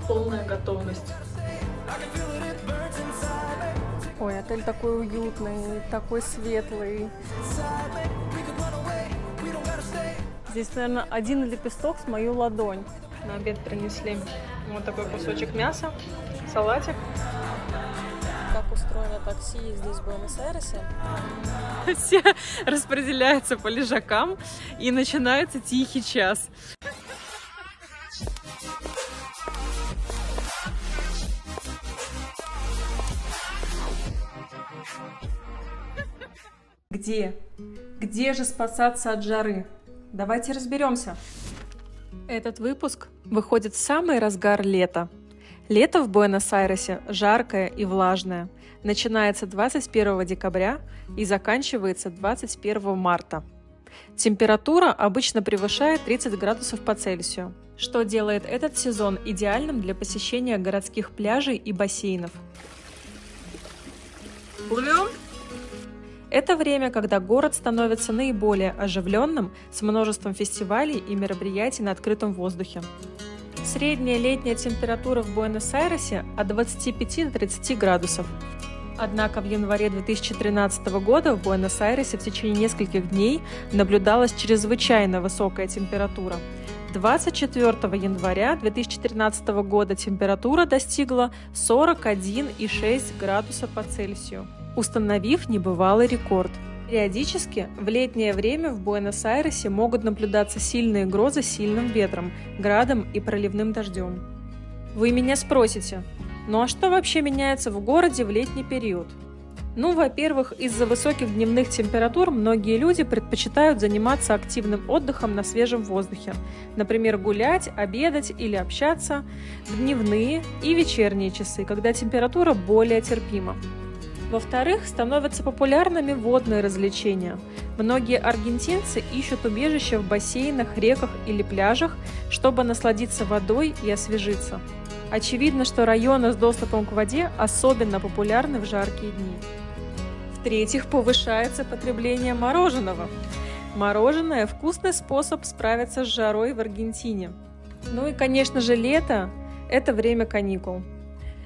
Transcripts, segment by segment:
Полная готовность. Ой, отель такой уютный, такой светлый. Здесь, наверное, один лепесток с мою ладонь. На обед принесли вот такой кусочек мяса, салатик. Как устроено такси здесь в Буэнос-Айресе? Все распределяются по лежакам, и начинается тихий час. Где? Где же спасаться от жары? Давайте разберемся. Этот выпуск выходит в самый разгар лета. Лето в Буэнос-Айресе жаркое и влажное. Начинается 21 декабря и заканчивается 21 марта. Температура обычно превышает 30 градусов по Цельсию, что делает этот сезон идеальным для посещения городских пляжей и бассейнов. Плывем? Это время, когда город становится наиболее оживленным, с множеством фестивалей и мероприятий на открытом воздухе. Средняя летняя температура в Буэнос-Айресе от 25 до 30 градусов. Однако в январе 2013 года в Буэнос-Айресе в течение нескольких дней наблюдалась чрезвычайно высокая температура. 24 января 2013 года температура достигла 41,6 градуса по Цельсию, установив небывалый рекорд. Периодически в летнее время в Буэнос-Айресе могут наблюдаться сильные грозы с сильным ветром, градом и проливным дождем. Вы меня спросите, ну а что вообще меняется в городе в летний период? Ну, во-первых, из-за высоких дневных температур многие люди предпочитают заниматься активным отдыхом на свежем воздухе, например, гулять, обедать или общаться в дневные и вечерние часы, когда температура более терпима. Во-вторых, становятся популярными водные развлечения. Многие аргентинцы ищут убежище в бассейнах, реках или пляжах, чтобы насладиться водой и освежиться. Очевидно, что районы с доступом к воде особенно популярны в жаркие дни. В-третьих, повышается потребление мороженого. Мороженое – вкусный способ справиться с жарой в Аргентине. Ну и, конечно же, лето – это время каникул.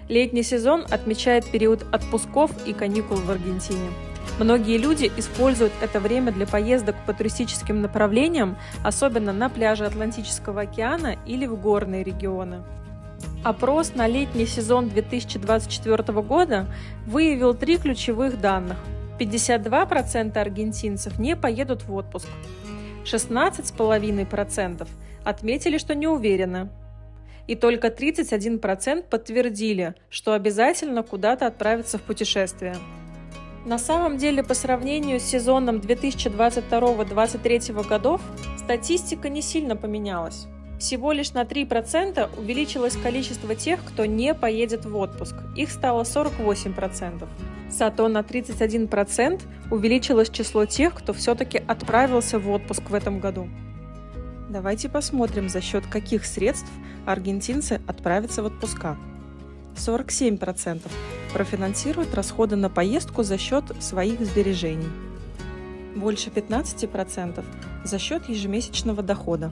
Летний сезон отмечает период отпусков и каникул в Аргентине. Многие люди используют это время для поездок по туристическим направлениям, особенно на пляжи Атлантического океана или в горные регионы. Опрос на летний сезон 2024 года выявил 3 ключевых данных. 52% аргентинцев не поедут в отпуск. 16,5% отметили, что не уверены. И только 31% подтвердили, что обязательно куда-то отправятся в путешествие. На самом деле, по сравнению с сезоном 2022-2023 годов, статистика не сильно поменялась. Всего лишь на 3% увеличилось количество тех, кто не поедет в отпуск. Их стало 48%. Зато на 31% увеличилось число тех, кто все-таки отправился в отпуск в этом году. Давайте посмотрим, за счет каких средств аргентинцы отправятся в отпуска. 47% профинансируют расходы на поездку за счет своих сбережений. Больше 15% за счет ежемесячного дохода.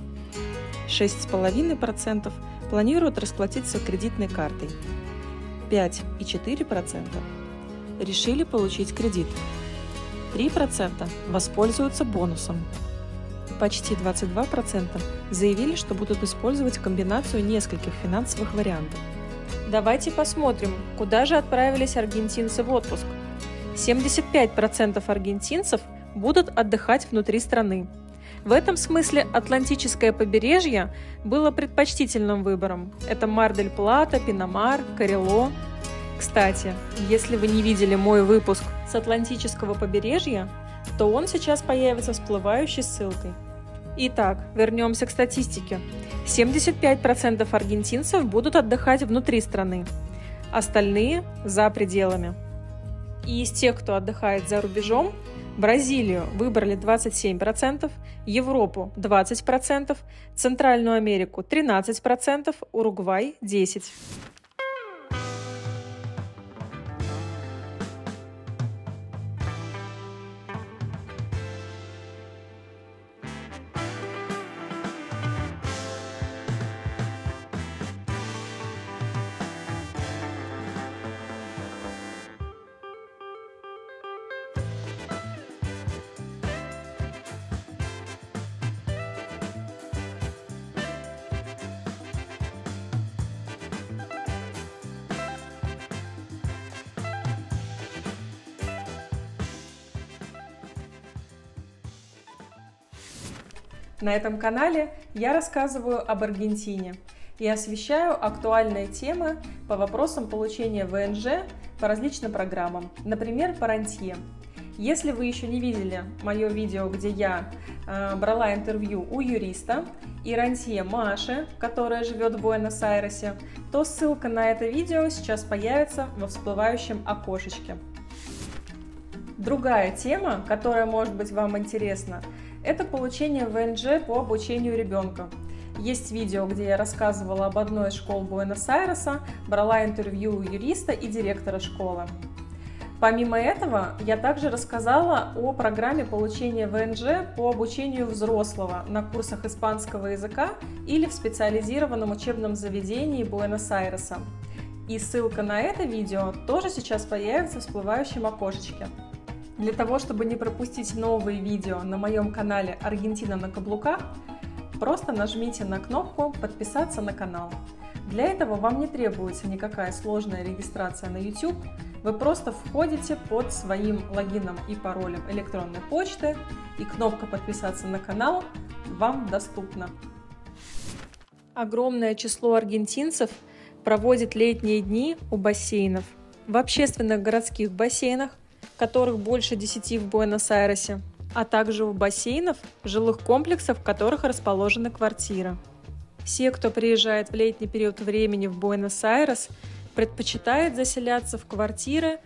6,5% планируют расплатиться кредитной картой. 5,4% решили получить кредит. 3% воспользуются бонусом. Почти 22% заявили, что будут использовать комбинацию нескольких финансовых вариантов. Давайте посмотрим, куда же отправились аргентинцы в отпуск. 75% аргентинцев будут отдыхать внутри страны. В этом смысле Атлантическое побережье было предпочтительным выбором. Это Мар-дель-Плата, Пинамар, Карело. Кстати, если вы не видели мой выпуск с Атлантического побережья, то он сейчас появится всплывающей ссылкой. Итак, вернемся к статистике. 75% аргентинцев будут отдыхать внутри страны, остальные – за пределами. И из тех, кто отдыхает за рубежом, Бразилию выбрали 27%, Европу – 20%, Центральную Америку – 13%, Уругвай – 10%. На этом канале я рассказываю об Аргентине и освещаю актуальные темы по вопросам получения ВНЖ по различным программам, например, по рантье. Если вы еще не видели мое видео, где я брала интервью у юриста и рантье Маши, которая живет в Буэнос-Айресе, то ссылка на это видео сейчас появится во всплывающем окошечке. Другая тема, которая может быть вам интересна, это получение ВНЖ по обучению ребенка. Есть видео, где я рассказывала об одной из школ Буэнос-Айреса, брала интервью у юриста и директора школы. Помимо этого, я также рассказала о программе получения ВНЖ по обучению взрослого на курсах испанского языка или в специализированном учебном заведении Буэнос-Айреса. И ссылка на это видео тоже сейчас появится в всплывающем окошечке. Для того, чтобы не пропустить новые видео на моем канале «Аргентина на каблуках», просто нажмите на кнопку «Подписаться на канал». Для этого вам не требуется никакая сложная регистрация на YouTube. Вы просто входите под своим логином и паролем электронной почты, и кнопка «Подписаться на канал» вам доступна. Огромное число аргентинцев проводит летние дни у бассейнов, в общественных городских бассейнах, которых больше 10 в Буэнос-Айресе, а также у бассейнов жилых комплексов, в которых расположены квартиры. Все, кто приезжает в летний период времени в Буэнос-Айрес, предпочитают заселяться в квартиры,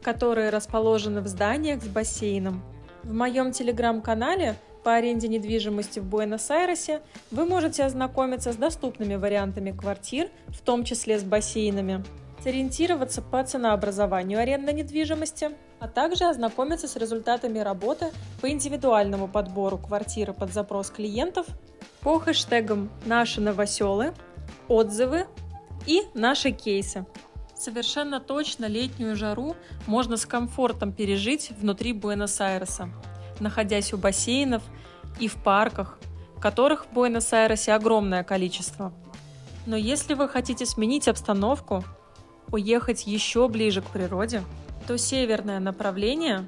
которые расположены в зданиях с бассейном. В моем телеграм-канале по аренде недвижимости в Буэнос-Айресе вы можете ознакомиться с доступными вариантами квартир, в том числе с бассейнами, сориентироваться по ценообразованию арендной недвижимости, а также ознакомиться с результатами работы по индивидуальному подбору квартиры под запрос клиентов по хэштегам «Наши новоселы», «Отзывы» и «Наши кейсы». Совершенно точно летнюю жару можно с комфортом пережить внутри Буэнос-Айреса, находясь у бассейнов и в парках, которых в Буэнос-Айресе огромное количество. Но если вы хотите сменить обстановку, уехать еще ближе к природе, то северное направление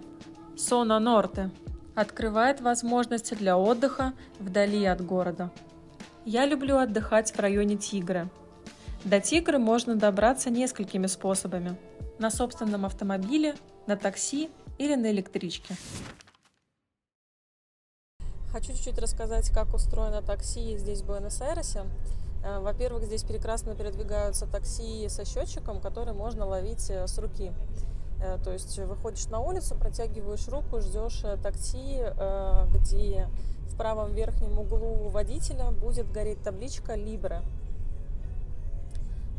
Зона Норте открывает возможности для отдыха вдали от города. Я люблю отдыхать в районе Тигры. До Тигры можно добраться несколькими способами: на собственном автомобиле, на такси или на электричке. Хочу чуть-чуть рассказать, как устроено такси здесь в Буэнос-Айресе. Во-первых, здесь прекрасно передвигаются такси со счетчиком, который можно ловить с руки. То есть выходишь на улицу, протягиваешь руку, ждешь такси, где в правом верхнем углу водителя будет гореть табличка «Либре».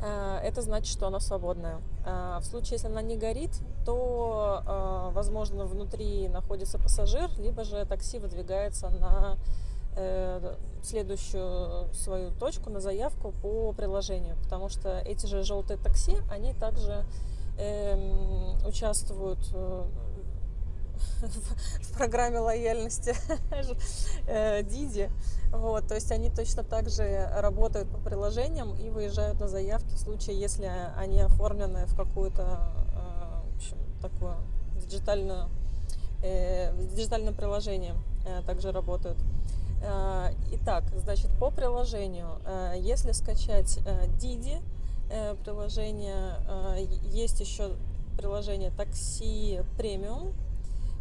Это значит, что она свободная. В случае, если она не горит, то, возможно, внутри находится пассажир, либо же такси выдвигается на следующую свою точку, на заявку по приложению, потому что эти же желтые такси, они также участвуют в программе лояльности Didi. Вот, то есть они точно так же работают по приложениям и выезжают на заявки в случае, если они оформлены в какую-то, в общем, такое диджитальное приложение, также работают. Итак, значит, по приложению, если скачать Didi приложение, есть еще приложение такси премиум,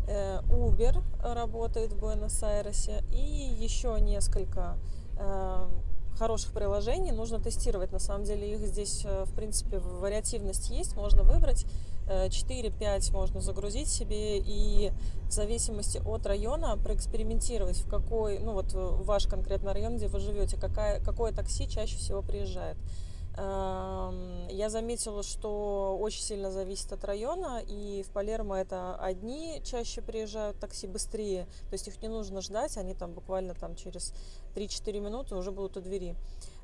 Uber работает в Буэнос-Айресе и еще несколько хороших приложений. Нужно тестировать, на самом деле их здесь, в принципе, вариативность есть, можно выбрать 4-5, можно загрузить себе и в зависимости от района проэкспериментировать, в какой, ну вот ваш конкретно район, где вы живете, какое такси чаще всего приезжает. Я заметила, что очень сильно зависит от района, и в Палермо это одни чаще приезжают такси быстрее, то есть их не нужно ждать, они там буквально там через 3-4 минуты уже будут у двери.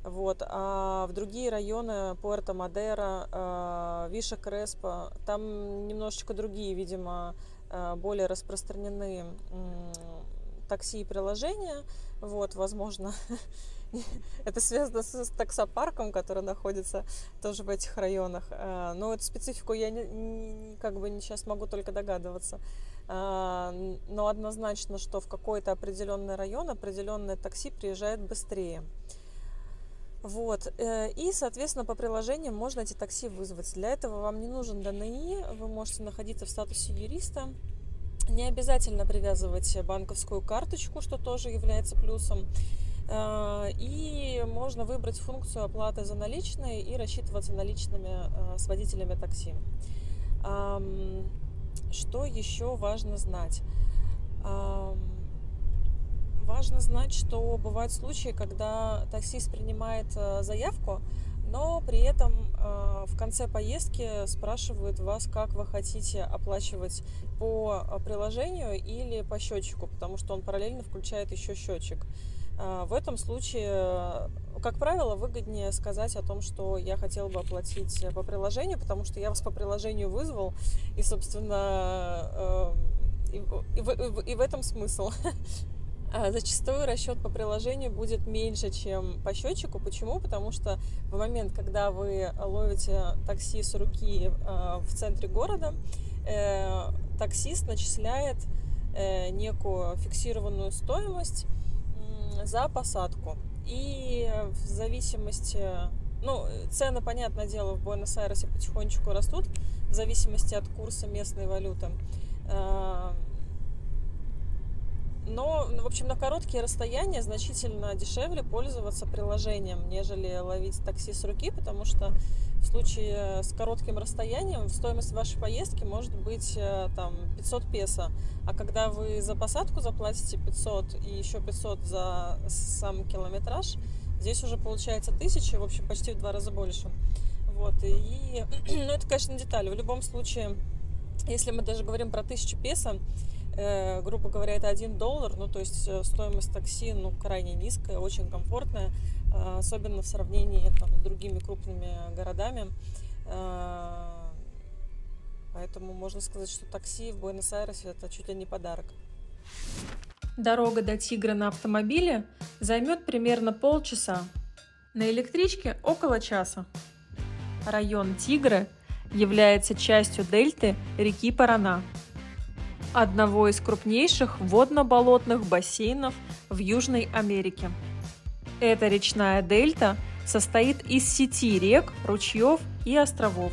Вот. А в другие районы, Пуэрто-Мадейро, Виша Креспо, там немножечко другие, видимо, более распространены такси и приложения. Вот, возможно, это связано с таксопарком, который находится тоже в этих районах. Но эту специфику я как бы сейчас могу только догадываться. но однозначно, что в какой-то определенный район определенное такси приезжает быстрее. Вот. И, соответственно, по приложениям можно эти такси вызвать. Для этого вам не нужен ДНИ, вы можете находиться в статусе юриста. Не обязательно привязывать банковскую карточку, что тоже является плюсом. И можно выбрать функцию оплаты за наличные и рассчитываться наличными с водителями такси. Что еще важно знать? Важно знать, что бывают случаи, когда таксист принимает заявку, но при этом в конце поездки спрашивают вас, как вы хотите оплачивать по приложению или по счетчику, потому что он параллельно включает еще счетчик. В этом случае, как правило, выгоднее сказать о том, что я хотела бы оплатить по приложению, потому что я вас по приложению вызвал, и, собственно, и в этом смысл. Зачастую расчет по приложению будет меньше, чем по счетчику. Почему? Потому что в момент, когда вы ловите такси с руки в центре города, таксист начисляет некую фиксированную стоимость за посадку. И в зависимости... цены, понятное дело, в Буэнос-Айресе потихонечку растут, в зависимости от курса местной валюты. Но, в общем, на короткие расстояния значительно дешевле пользоваться приложением, нежели ловить такси с руки, потому что в случае с коротким расстоянием стоимость вашей поездки может быть там 500 песо, а когда вы за посадку заплатите 500 и еще 500 за сам километраж, здесь уже получается 1000, в общем, почти в 2 раза больше. Вот, и, это, конечно, детали. В любом случае, если мы даже говорим про 1000 песо, грубо говоря, это $1, то есть стоимость такси, крайне низкая, очень комфортная, особенно в сравнении с другими крупными городами. Поэтому можно сказать, что такси в Буэнос-Айресе это чуть ли не подарок. Дорога до Тигры на автомобиле займет примерно полчаса. На электричке около часа. Район Тигры является частью дельты реки Парана, одного из крупнейших водно-болотных бассейнов в Южной Америке. Эта речная дельта состоит из сети рек, ручьев и островов.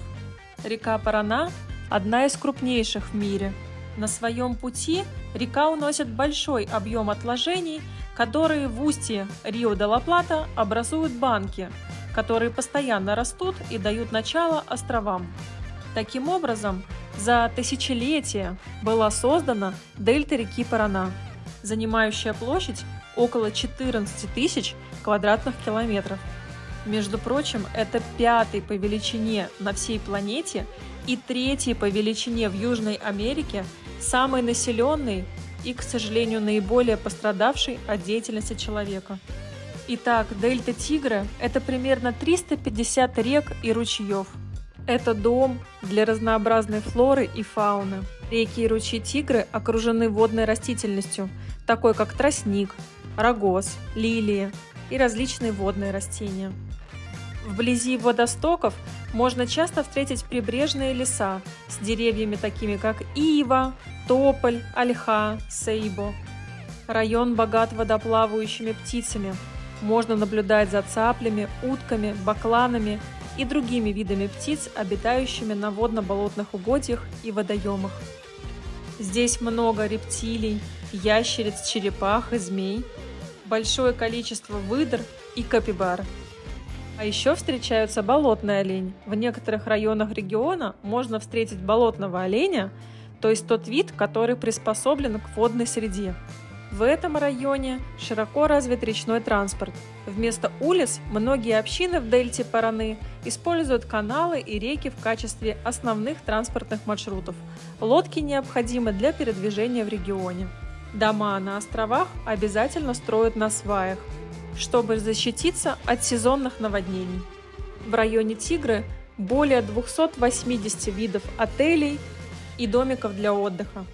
Река Парана – одна из крупнейших в мире. На своем пути река уносит большой объем отложений, которые в устье Рио-де-ла-Плата образуют банки, которые постоянно растут и дают начало островам. Таким образом, за тысячелетия была создана дельта реки Парана, занимающая площадь около 14 тысяч квадратных километров. Между прочим, это 5-й по величине на всей планете и 3-й по величине в Южной Америке, самый населенный и, к сожалению, наиболее пострадавший от деятельности человека. Итак, дельта Тигры – это примерно 350 рек и ручьев. Это дом для разнообразной флоры и фауны. Реки и ручьи Тигры окружены водной растительностью, такой как тростник, рогоз, лилии и различные водные растения. Вблизи водостоков можно часто встретить прибрежные леса с деревьями такими как ива, тополь, ольха, сейбо. Район богат водоплавающими птицами. Можно наблюдать за цаплями, утками, бакланами и другими видами птиц, обитающими на водно-болотных угодьях и водоемах. Здесь много рептилий, ящериц, черепах и змей, большое количество выдр и капибар. А еще встречаются болотный олень. В некоторых районах региона можно встретить болотного оленя, то есть тот вид, который приспособлен к водной среде. В этом районе широко развит речной транспорт. Вместо улиц многие общины в дельте Параны используют каналы и реки в качестве основных транспортных маршрутов. Лодки необходимы для передвижения в регионе. Дома на островах обязательно строят на сваях, чтобы защититься от сезонных наводнений. В районе Тигры более 280 видов отелей и домиков для отдыха.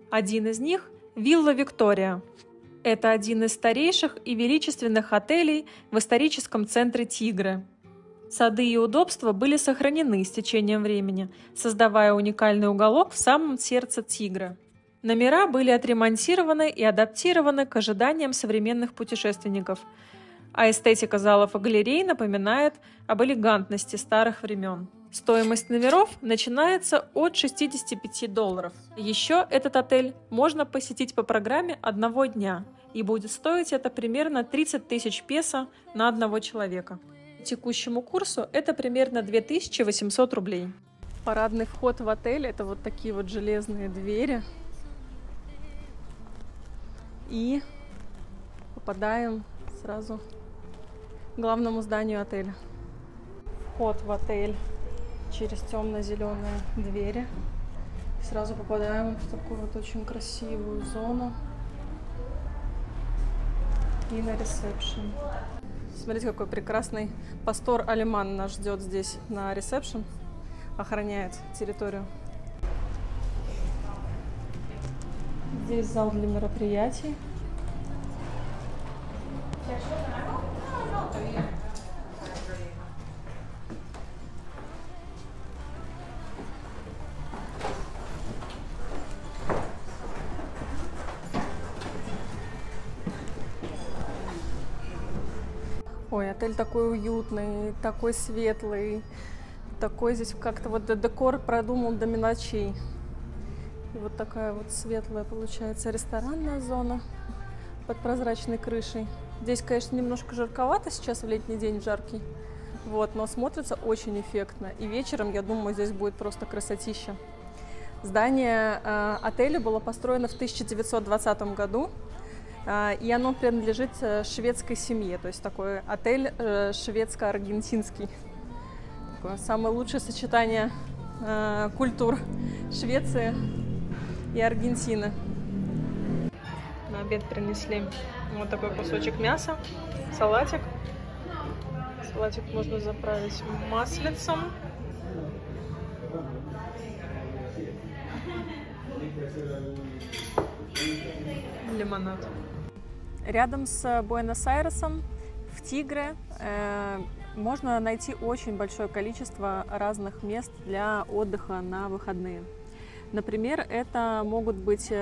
Один из них – Вилла Виктория. Это один из старейших и величественных отелей в историческом центре Тигры. Сады и удобства были сохранены с течением времени, создавая уникальный уголок в самом сердце Тигре. Номера были отремонтированы и адаптированы к ожиданиям современных путешественников, а эстетика залов и галерей напоминает об элегантности старых времен. Стоимость номеров начинается от $65. Еще этот отель можно посетить по программе одного дня, и будет стоить это примерно 30 тысяч песо на одного человека. По текущему курсу это примерно 2800 рублей. Парадный вход в отель — это вот такие вот железные двери. И попадаем сразу к главному зданию отеля. Вход в отель через темно-зеленые двери. Сразу попадаем в такую вот очень красивую зону. И на ресепшн. Смотрите, какой прекрасный пастор алеман нас ждет здесь на ресепшн. Охраняет территорию. Здесь зал для мероприятий. Ой, отель такой уютный, такой светлый, такой здесь как-то вот декор продуман до мелочей. И вот такая вот светлая получается ресторанная зона под прозрачной крышей. Здесь, конечно, немножко жарковато сейчас в летний день, жаркий, вот, но смотрится очень эффектно. И вечером, я думаю, здесь будет просто красотища. Здание отеля было построено в 1920 году. И оно принадлежит шведской семье, то есть такой отель шведско-аргентинский. Такое самое лучшее сочетание культур Швеции и Аргентины. На обед принесли вот такой кусочек мяса, салатик. Салатик можно заправить маслицем. Лимонад. Рядом с Буэнос-Айресом в Тигре можно найти очень большое количество разных мест для отдыха на выходные. Например, это могут быть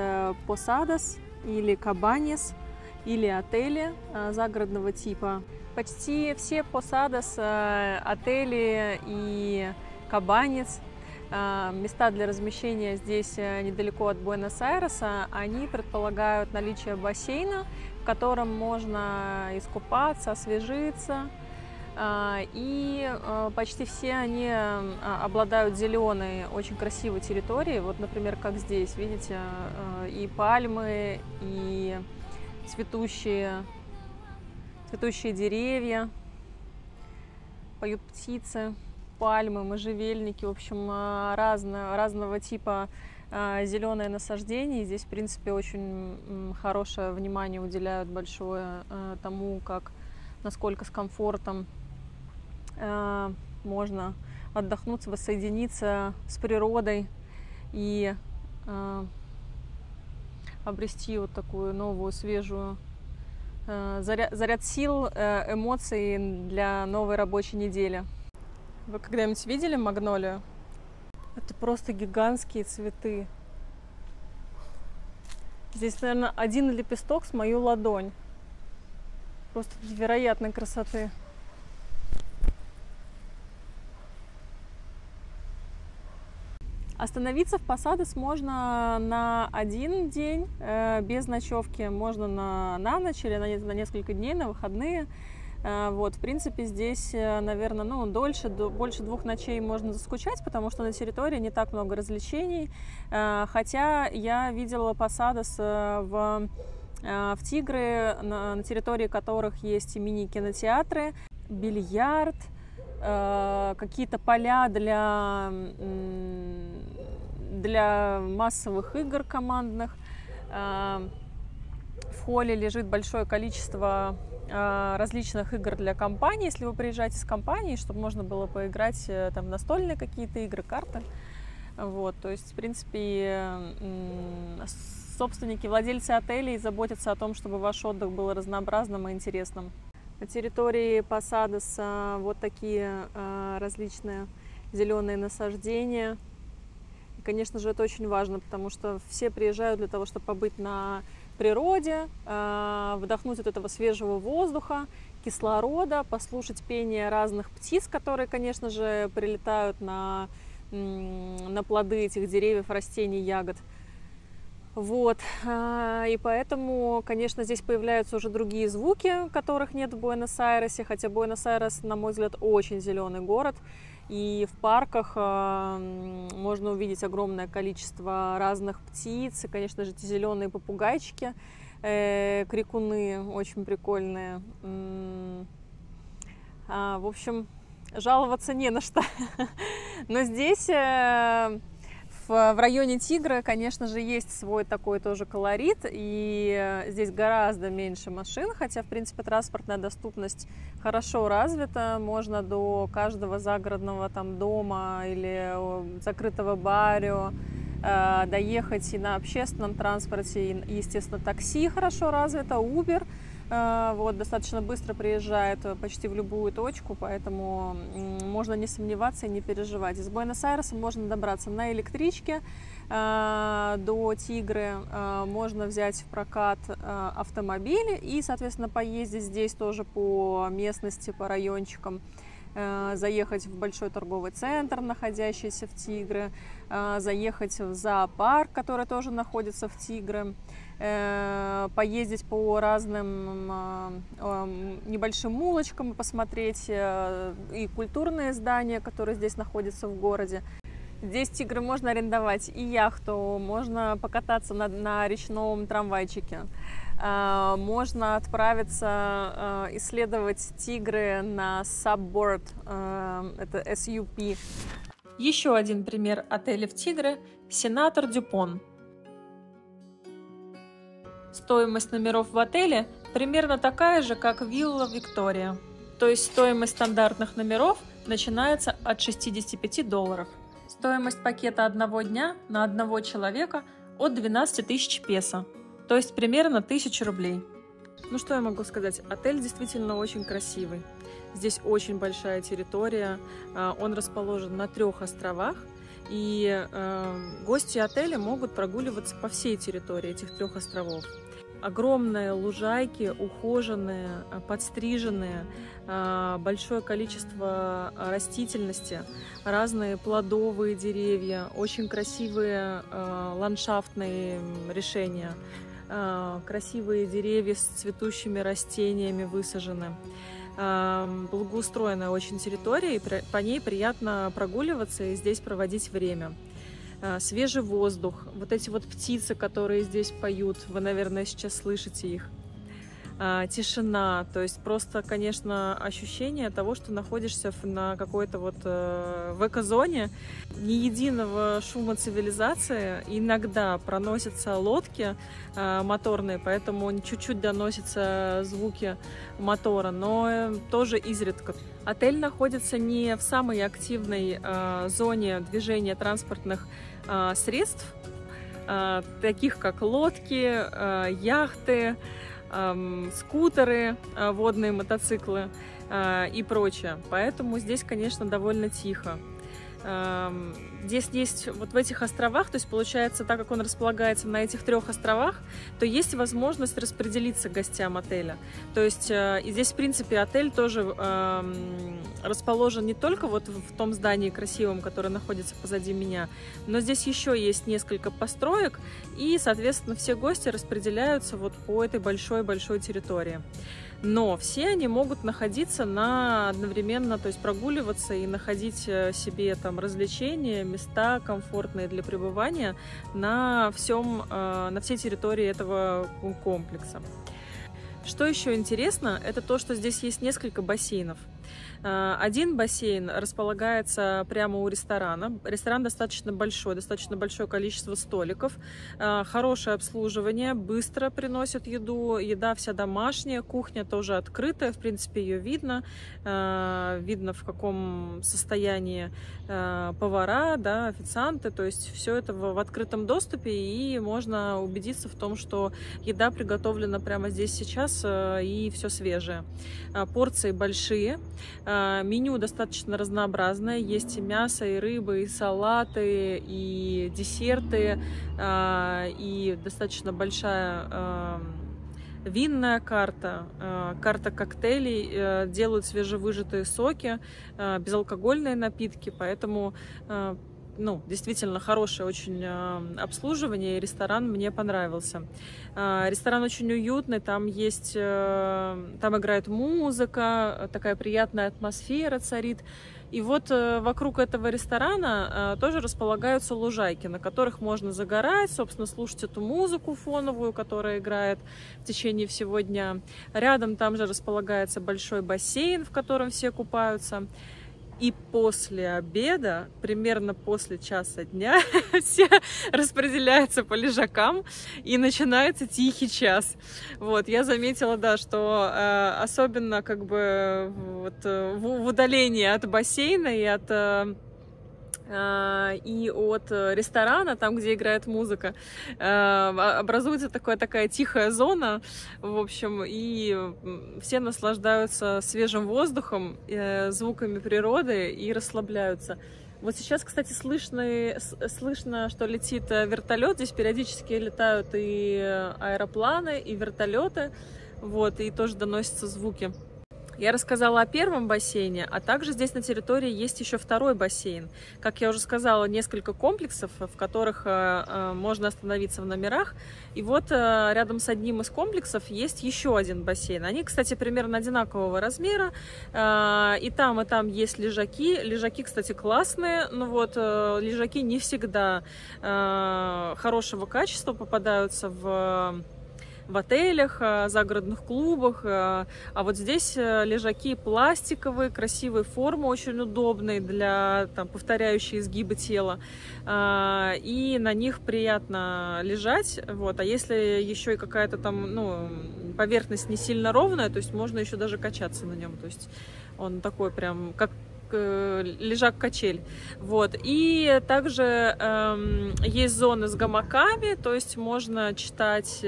посадос или кабанес, или отели загородного типа. Почти все посадос, отели и кабанес, места для размещения здесь недалеко от Буэнос-Айреса, они предполагают наличие бассейна, в котором можно искупаться, освежиться. И почти все они обладают зеленой, очень красивой территорией. Вот, например, как здесь, видите, и пальмы, и цветущие деревья, поют птицы, пальмы, можжевельники, в общем, разного типа зеленое насаждение. Здесь, в принципе, очень хорошее внимание уделяют большое тому, насколько с комфортом можно отдохнуть, воссоединиться с природой и обрести вот такую новую, свежую заряд сил, эмоций для новой рабочей недели. Вы когда-нибудь видели магнолию? Это просто гигантские цветы. Здесь, наверное, один лепесток с мою ладонь. Просто невероятной красоты. Остановиться в Посадос можно на один день без ночевки, можно на ночь или на несколько дней, на выходные. Вот, в принципе, здесь, наверное, больше 2 ночей можно заскучать, потому что на территории не так много развлечений. Хотя я видела Посадос в Тигре, на территории которых есть и мини-кинотеатры, бильярд, какие-то поля для массовых игр командных. В холле лежит большое количество различных игр для компаний, если вы приезжаете с компанией, чтобы можно было поиграть там настольные какие-то игры, карты. Вот, то есть, в принципе, собственники, владельцы отелей заботятся о том, чтобы ваш отдых был разнообразным и интересным. На территории Посадоса вот такие различные зеленые насаждения. И, конечно же, это очень важно, потому что все приезжают для того, чтобы побыть на природе, вдохнуть от этого свежего воздуха, кислорода, послушать пение разных птиц, которые, конечно же, прилетают на плоды этих деревьев, растений, ягод. Вот. И поэтому, конечно, здесь появляются уже другие звуки, которых нет в Буэнос-Айресе, хотя Буэнос-Айрес, на мой взгляд, очень зеленый город. И в парках можно увидеть огромное количество разных птиц, и, конечно же, эти зеленые попугайчики, крикуны очень прикольные. В общем, жаловаться не на что. Но здесь, в районе Тигры, конечно же, есть свой такой тоже колорит, и здесь гораздо меньше машин, хотя, в принципе, транспортная доступность хорошо развита, можно до каждого загородного там дома или закрытого баррио доехать и на общественном транспорте, и, естественно, такси хорошо развито, Uber. Вот, достаточно быстро приезжает почти в любую точку, поэтому можно не сомневаться и не переживать. Из Буэнос-Айреса можно добраться на электричке до Тигры, можно взять в прокат автомобиль и, соответственно, поездить здесь тоже по местности, по райончикам, заехать в большой торговый центр, находящийся в Тигре, заехать в зоопарк, который тоже находится в Тигре, поездить по разным небольшим улочкам и посмотреть и культурные здания, которые здесь находятся в городе. Здесь в Тигре можно арендовать и яхту, можно покататься на речном трамвайчике, можно отправиться исследовать Тигры на Subboard, это SUP. Еще один пример отеля в Тигре – Сенатор Дюпон. Стоимость номеров в отеле примерно такая же, как вилла Виктория. То есть стоимость стандартных номеров начинается от $65. Стоимость пакета одного дня на одного человека от 12 тысяч песо, то есть примерно 1000 рублей. Ну что я могу сказать? Отель действительно очень красивый. Здесь очень большая территория, он расположен на 3 островах, и гости отеля могут прогуливаться по всей территории этих 3 островов. Огромные лужайки, ухоженные, подстриженные, большое количество растительности, разные плодовые деревья, очень красивые ландшафтные решения, красивые деревья с цветущими растениями высажены. Благоустроенная очень территория, и по ней приятно прогуливаться и здесь проводить время. Свежий воздух, вот эти вот птицы, которые здесь поют, вы, наверное, сейчас слышите их. Тишина, то есть просто, конечно, ощущение того, что находишься на какой-то вот в экозоне, ни единого шума цивилизации, иногда проносятся лодки моторные, поэтому чуть-чуть доносятся звуки мотора, но тоже изредка. Отель находится не в самой активной зоне движения транспортных средств, таких как лодки, яхты, скутеры, водные мотоциклы и прочее. Поэтому здесь, конечно, довольно тихо. Здесь есть вот в этих островах, то есть получается, так как он располагается на этих 3 островах, то есть возможность распределиться гостям отеля. То есть и здесь, в принципе, отель тоже расположен не только вот в том здании красивом, которое находится позади меня, но здесь еще есть несколько построек, и, соответственно, все гости распределяются вот по этой большой-большой территории. Но все они могут находиться одновременно, то есть прогуливаться и находить себе там развлечения, места комфортные для пребывания на всей территории этого комплекса. Что еще интересно, это то, что здесь есть несколько бассейнов. Один бассейн располагается прямо у ресторана. Ресторан достаточно большое количество столиков, хорошее обслуживание, быстро приносят еду, еда вся домашняя, кухня тоже открытая, в принципе, ее видно. Видно, в каком состоянии повара, да, официанты, то есть все это в открытом доступе, и можно убедиться в том, что еда приготовлена прямо здесь сейчас и все свежее. Порции большие, меню достаточно разнообразное, есть и мясо, и рыба, и салаты, и десерты, и достаточно большая винная карта, карта коктейлей, делают свежевыжатые соки, безалкогольные напитки, поэтому ну, действительно хорошее очень обслуживание, и ресторан мне понравился. Ресторан очень уютный, там играет музыка, такая приятная атмосфера царит. И вот вокруг этого ресторана тоже располагаются лужайки, на которых можно загорать, собственно, слушать эту музыку фоновую, которая играет в течение всего дня. Рядом там же располагается большой бассейн, в котором все купаются. И после обеда, примерно после часа дня, все распределяются по лежакам, и начинается тихий час. Вот, я заметила, да, что особенно как бы вот, в удалении от бассейна и от ресторана, там, где играет музыка, образуется такая тихая зона, в общем, и все наслаждаются свежим воздухом, звуками природы и расслабляются. Вот сейчас, кстати, слышно, что летит вертолет. Здесь периодически летают и аэропланы, и вертолеты, вот, и тоже доносятся звуки. Я рассказала о первом бассейне, а также здесь на территории есть еще второй бассейн. Как я уже сказала, несколько комплексов, в которых можно остановиться в номерах. И вот рядом с одним из комплексов есть еще один бассейн. Они, кстати, примерно одинакового размера. И там есть лежаки. Лежаки, кстати, классные, но вот лежаки не всегда хорошего качества попадаются в отелях, загородных клубах, а вот здесь лежаки пластиковые, красивой формы, очень удобные для повторяющей изгибы тела, и на них приятно лежать, вот. А если еще и какая-то поверхность не сильно ровная, то есть можно еще даже качаться на нем, то есть он такой прям как лежак-качель. Вот. И также есть зоны с гамаками, то есть можно читать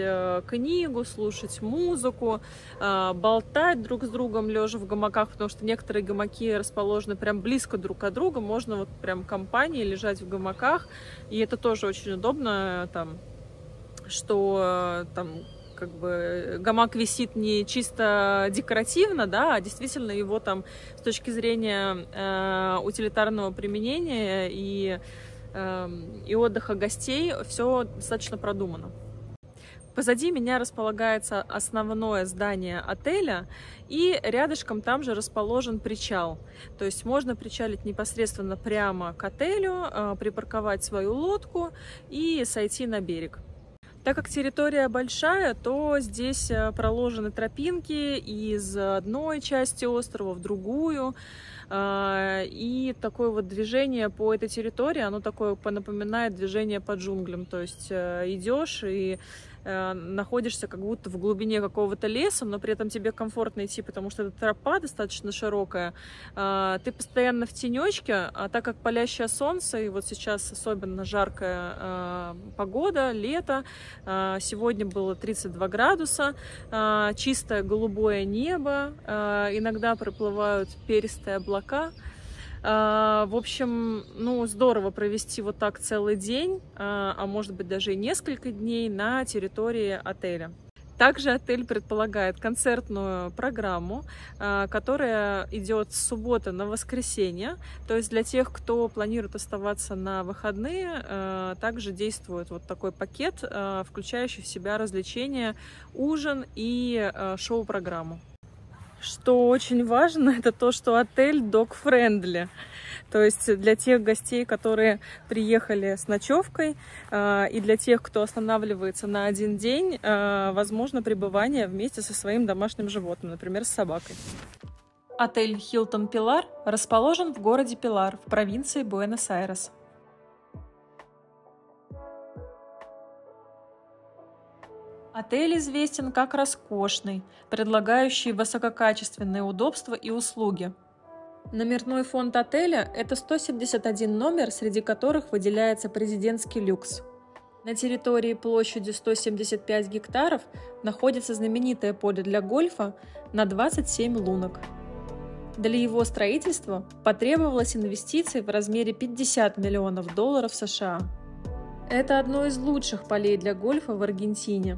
книгу, слушать музыку, болтать друг с другом лежа в гамаках, потому что некоторые гамаки расположены прям близко друг от друга, можно вот прям компанией лежать в гамаках, и это тоже очень удобно, что как бы гамак висит не чисто декоративно, да, а действительно его с точки зрения утилитарного применения и отдыха гостей все достаточно продумано. Позади меня располагается основное здание отеля, и рядышком там же расположен причал. То есть можно причалить непосредственно прямо к отелю, припарковать свою лодку и сойти на берег. Так как территория большая, то здесь проложены тропинки из одной части острова в другую. И такое вот движение по этой территории, оно такое напоминает движение по джунглям. То есть идешь и находишься как будто в глубине какого-то леса, но при этом тебе комфортно идти, потому что эта тропа достаточно широкая. Ты постоянно в тенечке, а так как палящее солнце, и вот сейчас особенно жаркая погода, лето, сегодня было 32 градуса, чистое голубое небо, иногда проплывают перистые облака. В общем, здорово провести вот так целый день, а может быть даже и несколько дней на территории отеля. Также отель предполагает концертную программу, которая идет с субботы на воскресенье. То есть для тех, кто планирует оставаться на выходные, также действует вот такой пакет, включающий в себя развлечения, ужин и шоу-программу. Что очень важно, это то, что отель dog-friendly. То есть для тех гостей, которые приехали с ночевкой, и для тех, кто останавливается на один день, возможно пребывание вместе со своим домашним животным, например, с собакой. Отель Hilton Pilar расположен в городе Пилар в провинции Буэнос-Айрес. Отель известен как роскошный, предлагающий высококачественные удобства и услуги. Номерной фонд отеля – это 171 номер, среди которых выделяется президентский люкс. На территории площадью 175 гектаров находится знаменитое поле для гольфа на 27 лунок. Для его строительства потребовалось инвестиций в размере $50 миллионов США. Это одно из лучших полей для гольфа в Аргентине.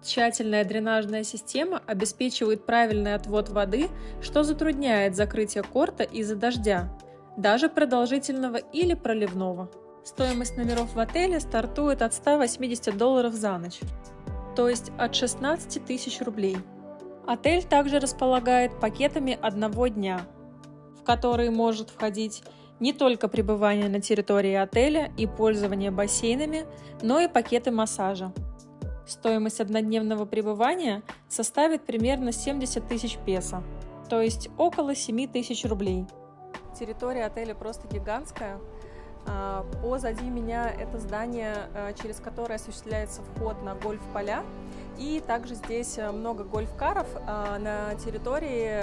Тщательная дренажная система обеспечивает правильный отвод воды, что затрудняет закрытие корта из-за дождя, даже продолжительного или проливного. Стоимость номеров в отеле стартует от $180 за ночь, то есть от 16 тысяч рублей. Отель также располагает пакетами одного дня, в которые может входить не только пребывание на территории отеля и пользование бассейнами, но и пакеты массажа. Стоимость однодневного пребывания составит примерно 70 тысяч песо, то есть около 7 тысяч рублей. Территория отеля просто гигантская. Позади меня это здание, через которое осуществляется вход на гольф-поля. И также здесь много гольф-каров на территории,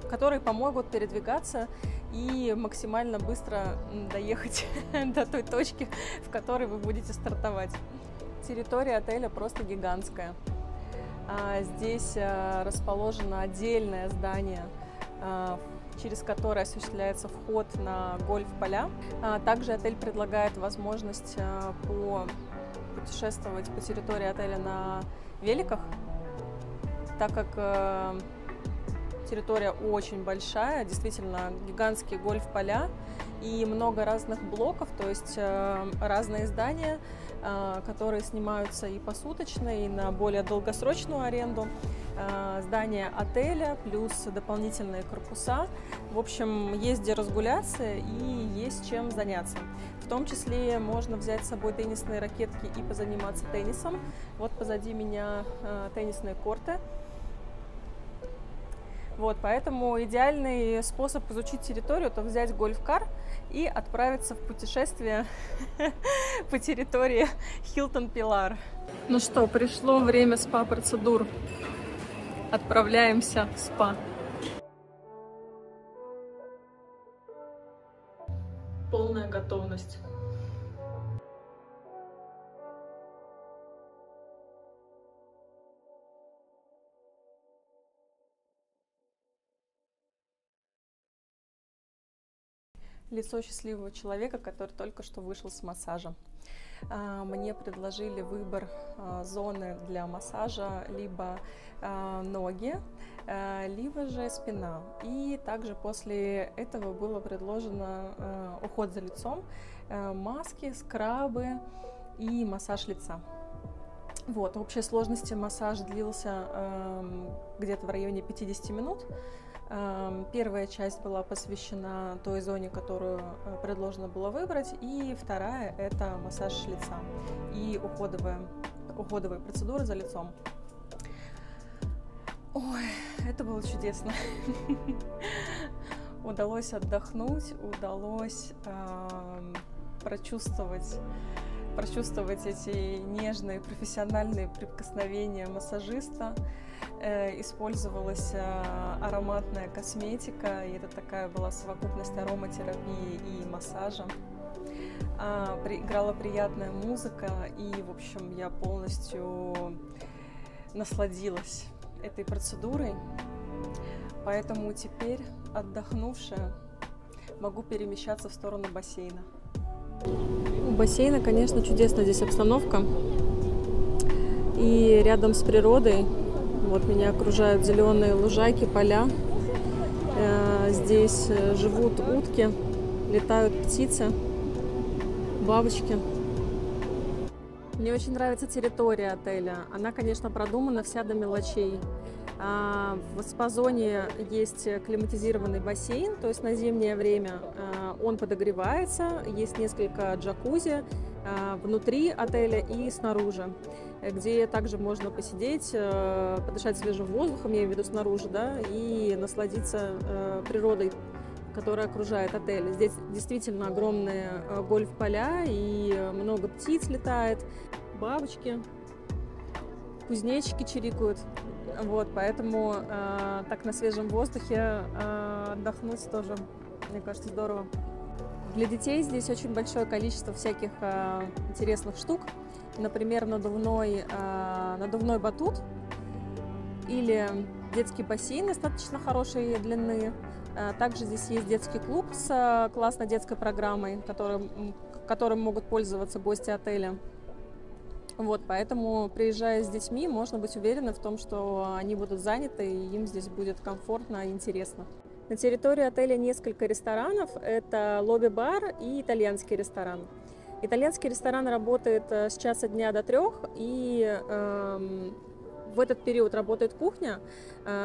которые помогут передвигаться и максимально быстро доехать до той точки, в которой вы будете стартовать. Территория отеля просто гигантская. Здесь расположено отдельное здание, через которое осуществляется вход на гольф-поля. Также отель предлагает возможность путешествовать по территории отеля на великах, так как территория очень большая, действительно гигантские гольф-поля и много разных блоков, то есть разные здания, которые снимаются и посуточно, и на более долгосрочную аренду, здание отеля плюс дополнительные корпуса. В общем, есть где разгуляться и есть чем заняться. В том числе можно взять с собой теннисные ракетки и позаниматься теннисом. Вот позади меня теннисные корты. Вот, поэтому идеальный способ изучить территорию – это взять гольф-кар и отправиться в путешествие по территории Hilton Pilar. Ну что, пришло время спа-процедур. Отправляемся в спа. Полная готовность. Лицо счастливого человека, который только что вышел с массажа. Мне предложили выбор зоны для массажа либо ноги, либо же спина. И также после этого было предложено уход за лицом, маски, скрабы и массаж лица. Вот, в общей сложности массаж длился где-то в районе 50 минут. Первая часть была посвящена той зоне, которую предложено было выбрать, и вторая – это массаж лица и уходовые процедуры за лицом. Ой, это было чудесно. Удалось отдохнуть, удалось прочувствовать эти нежные профессиональные прикосновения массажиста. Использовалась ароматная косметика, и это такая была совокупность ароматерапии и массажа. Играла приятная музыка, и, в общем, я полностью насладилась этой процедурой. Поэтому теперь, отдохнувшая, могу перемещаться в сторону бассейна. У бассейна, конечно, чудесная здесь обстановка. И рядом с природой, вот меня окружают зеленые лужайки, поля. Здесь живут утки, летают птицы, бабочки. Мне очень нравится территория отеля. Она, конечно, продумана вся до мелочей. В спа-зоне есть климатизированный бассейн, то есть на зимнее время он подогревается, есть несколько джакузи, внутри отеля и снаружи, где также можно посидеть, подышать свежим воздухом, я имею в виду снаружи, да, и насладиться природой, которая окружает отель. Здесь действительно огромные гольф-поля, и много птиц летает, бабочки, кузнечики чирикают. Вот, поэтому так на свежем воздухе отдохнуть тоже, мне кажется, здорово. Для детей здесь очень большое количество всяких интересных штук. Например, надувной батут или детский бассейн достаточно хорошей длины. Также здесь есть детский клуб с классной детской программой, которым могут пользоваться гости отеля. Вот, поэтому, приезжая с детьми, можно быть уверенным в том, что они будут заняты и им здесь будет комфортно и интересно. На территории отеля несколько ресторанов. Это лобби-бар и итальянский ресторан. Итальянский ресторан работает с часа дня до 3, и в этот период работает кухня.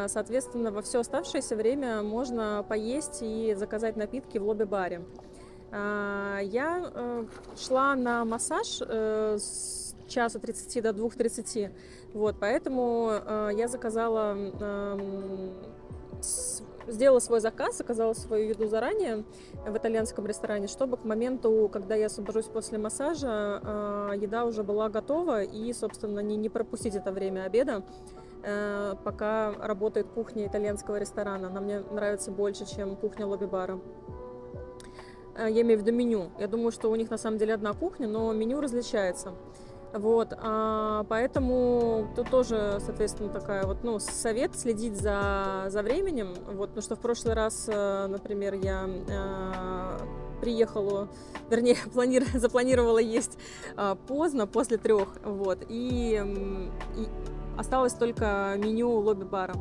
Соответственно, во все оставшееся время можно поесть и заказать напитки в лобби-баре. Я шла на массаж с часа 30 до 2:30, вот, поэтому я сделала свой заказ, заказала свою еду заранее в итальянском ресторане, чтобы к моменту, когда я освобожусь после массажа, еда уже была готова, и, собственно, не пропустить это время обеда, пока работает кухня итальянского ресторана. Она мне нравится больше, чем кухня лобби-бара. Я имею в виду меню. Я думаю, что у них на самом деле одна кухня, но меню различается. Вот, поэтому тут тоже, соответственно, такая вот, совет следить за временем, вот, потому что в прошлый раз, например, я приехала, вернее, запланировала есть поздно, после 3, вот, и осталось только меню лобби-бара,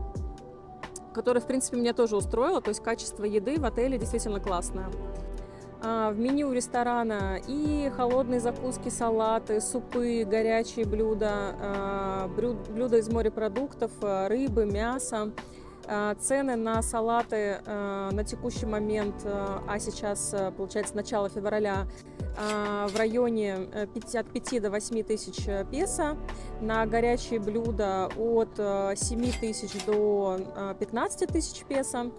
которое, в принципе, меня тоже устроило, то есть качество еды в отеле действительно классное. В меню ресторана и холодные закуски, салаты, супы, горячие блюда, блюда из морепродуктов, рыбы, мясо. Цены на салаты на текущий момент, а сейчас, получается, начало февраля, в районе от 5 до 8 тысяч песо. На горячие блюда от 7 тысяч до 15 тысяч песо.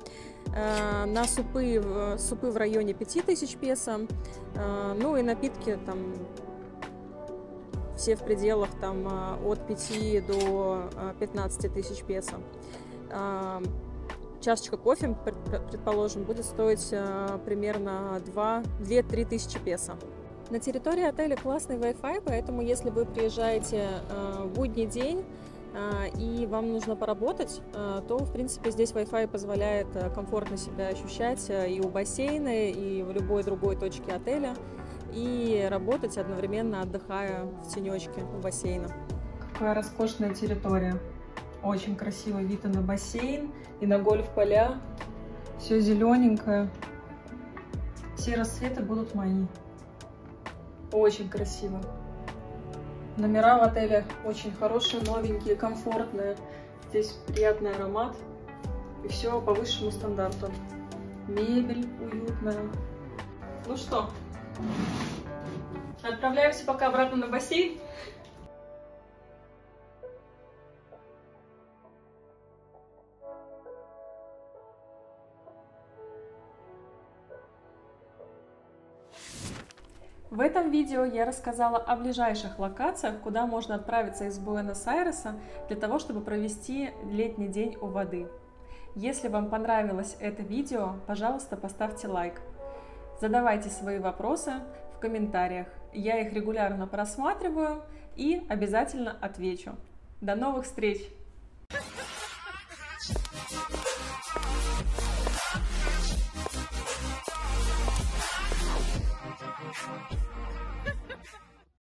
На супы в районе 5 тысяч песо. Ну и напитки там все в пределах там от 5 до 15 тысяч песо. Чашечка кофе, предположим, будет стоить примерно 2-3 тысячи песо. На территории отеля классный Wi-Fi, поэтому если вы приезжаете в будний день и вам нужно поработать, то, в принципе, здесь Wi-Fi позволяет комфортно себя ощущать и у бассейна, и в любой другой точке отеля, и работать одновременно, отдыхая в тенечке у бассейна. Какая роскошная территория. Очень красивый вид и на бассейн, и на гольф-поля. Все зелененькое. Все рассветы будут мои. Очень красиво. Номера в отеле очень хорошие, новенькие, комфортные. Здесь приятный аромат. И все по высшему стандарту. Мебель уютная. Ну что, отправляемся пока обратно на бассейн. В этом видео я рассказала о ближайших локациях, куда можно отправиться из Буэнос-Айреса для того, чтобы провести летний день у воды. Если вам понравилось это видео, пожалуйста, поставьте лайк. Задавайте свои вопросы в комментариях. Я их регулярно просматриваю и обязательно отвечу. До новых встреч!